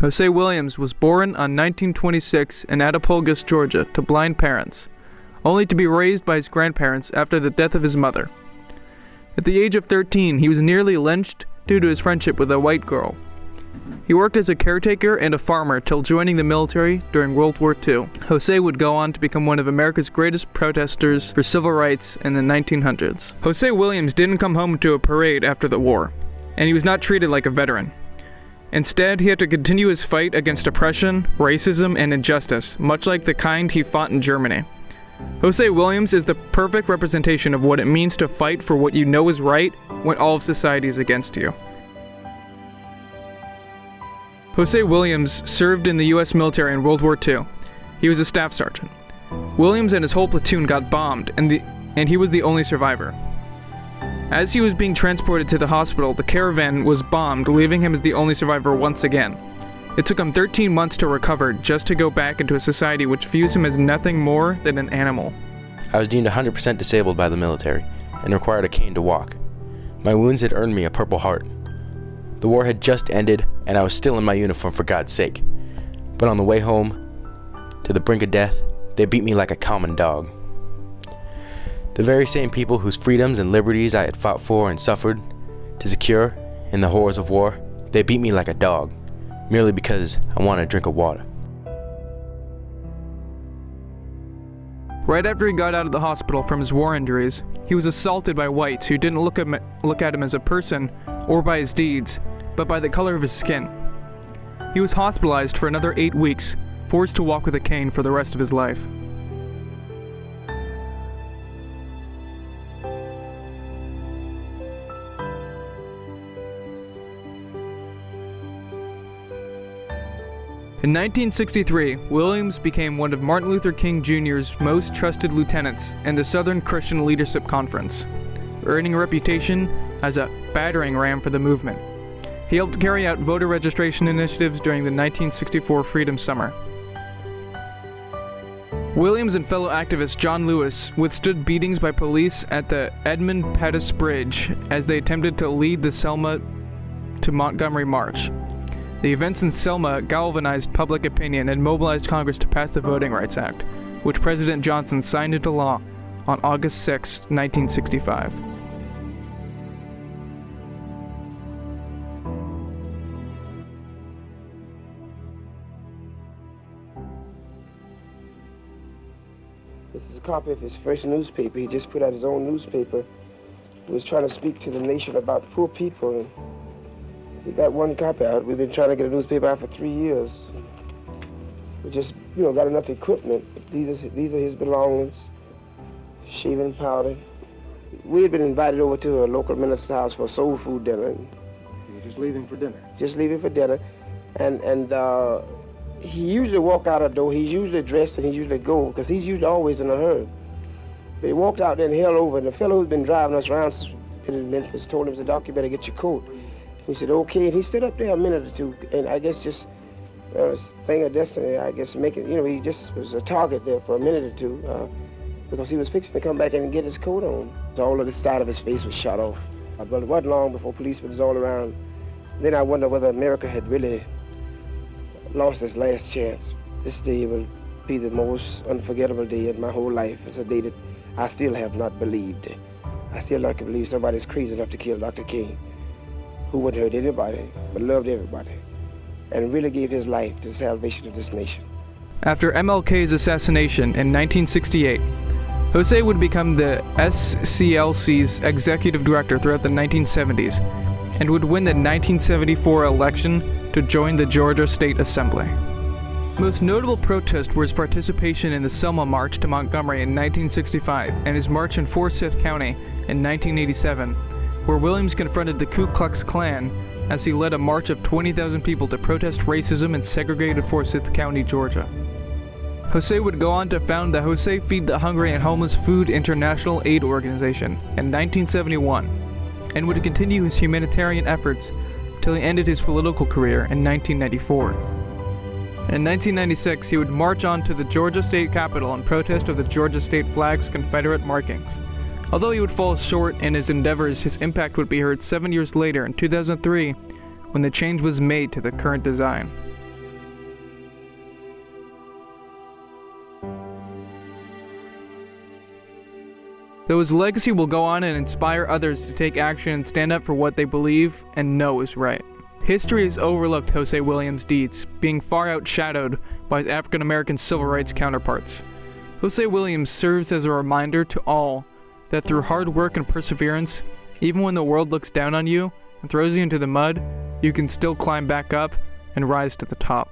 Hosea Williams was born on 1926 in Attapulgis, Georgia, to blind parents, only to be raised by his grandparents after the death of his mother. At the age of 13, he was nearly lynched due to his friendship with a white girl. He worked as a caretaker and a farmer till joining the military during World War II. Hosea would go on to become one of America's greatest protesters for civil rights in the 1900s. Hosea Williams didn't come home to a parade after the war, and he was not treated like a veteran. Instead, he had to continue his fight against oppression, racism, and injustice, much like the kind he fought in Germany. Hosea Williams is the perfect representation of what it means to fight for what you know is right when all of society is against you. Hosea Williams served in the U.S. military in World War II. He was a staff sergeant. Williams and his whole platoon got bombed, and he was the only survivor. As he was being transported to the hospital, the caravan was bombed, leaving him as the only survivor once again. It took him 13 months to recover, just to go back into a society which views him as nothing more than an animal. I was deemed 100% disabled by the military and required a cane to walk. My wounds had earned me a Purple Heart. The war had just ended, and I was still in my uniform for God's sake. But on the way home, to the brink of death, they beat me like a common dog. The very same people whose freedoms and liberties I had fought for and suffered to secure in the horrors of war, they beat me like a dog, merely because I wanted a drink of water. Right after he got out of the hospital from his war injuries, he was assaulted by whites who didn't look at him as a person or by his deeds, but by the color of his skin. He was hospitalized for another 8 weeks, forced to walk with a cane for the rest of his life. In 1963, Williams became one of Martin Luther King Jr.'s most trusted lieutenants in the Southern Christian Leadership Conference, earning a reputation as a battering ram for the movement. He helped carry out voter registration initiatives during the 1964 Freedom Summer. Williams and fellow activist John Lewis withstood beatings by police at the Edmund Pettus Bridge as they attempted to lead the Selma to Montgomery March. The events in Selma galvanized public opinion and mobilized Congress to pass the Voting Rights Act, which President Johnson signed into law on August 6, 1965. This is a copy of his first newspaper. He just put out his own newspaper. He was trying to speak to the nation about poor people. We got one copy out. We've been trying to get a newspaper out for 3 years. We just, got enough equipment. These are his belongings, shaving powder. We had been invited over to a local minister's house for a soul food dinner. You were just leaving for dinner? Just leaving for dinner. And he usually walk out a door. He's usually dressed and he usually go, because he's usually always in a hurry. But he walked out there and held over, and the fellow who's been driving us around since in Memphis told him, "Doc, you better get your coat." He said, "Okay," and he stood up there a minute or two, and I guess just thing of destiny, I guess, he just was a target there for a minute or two, because he was fixing to come back and get his coat on. All of the side of his face was shot off. But it wasn't long before policemen was all around. Then I wonder whether America had really lost its last chance. This day will be the most unforgettable day in my whole life. It's a day that I still have not believed. I still not can believe somebody's crazy enough to kill Dr. King, who wouldn't hurt anybody, but loved everybody, and really gave his life to the salvation of this nation. After MLK's assassination in 1968, Hosea would become the SCLC's executive director throughout the 1970s, and would win the 1974 election to join the Georgia State Assembly. Most notable protest was his participation in the Selma March to Montgomery in 1965 and his march in Forsyth County in 1987, where Williams confronted the Ku Klux Klan as he led a march of 20,000 people to protest racism in segregated Forsyth County, Georgia. Hosea would go on to found the Hosea Feed the Hungry and Homeless Food International Aid Organization in 1971, and would continue his humanitarian efforts till he ended his political career in 1994. In 1996, he would march on to the Georgia State Capitol in protest of the Georgia State flag's Confederate markings. Although he would fall short in his endeavors, his impact would be heard 7 years later in 2003, when the change was made to the current design. though his legacy will go on and inspire others to take action and stand up for what they believe and know is right. History has overlooked Hosea Williams' deeds, being far outshadowed by his African-American civil rights counterparts. Hosea Williams serves as a reminder to all that through hard work and perseverance, even when the world looks down on you and throws you into the mud, you can still climb back up and rise to the top.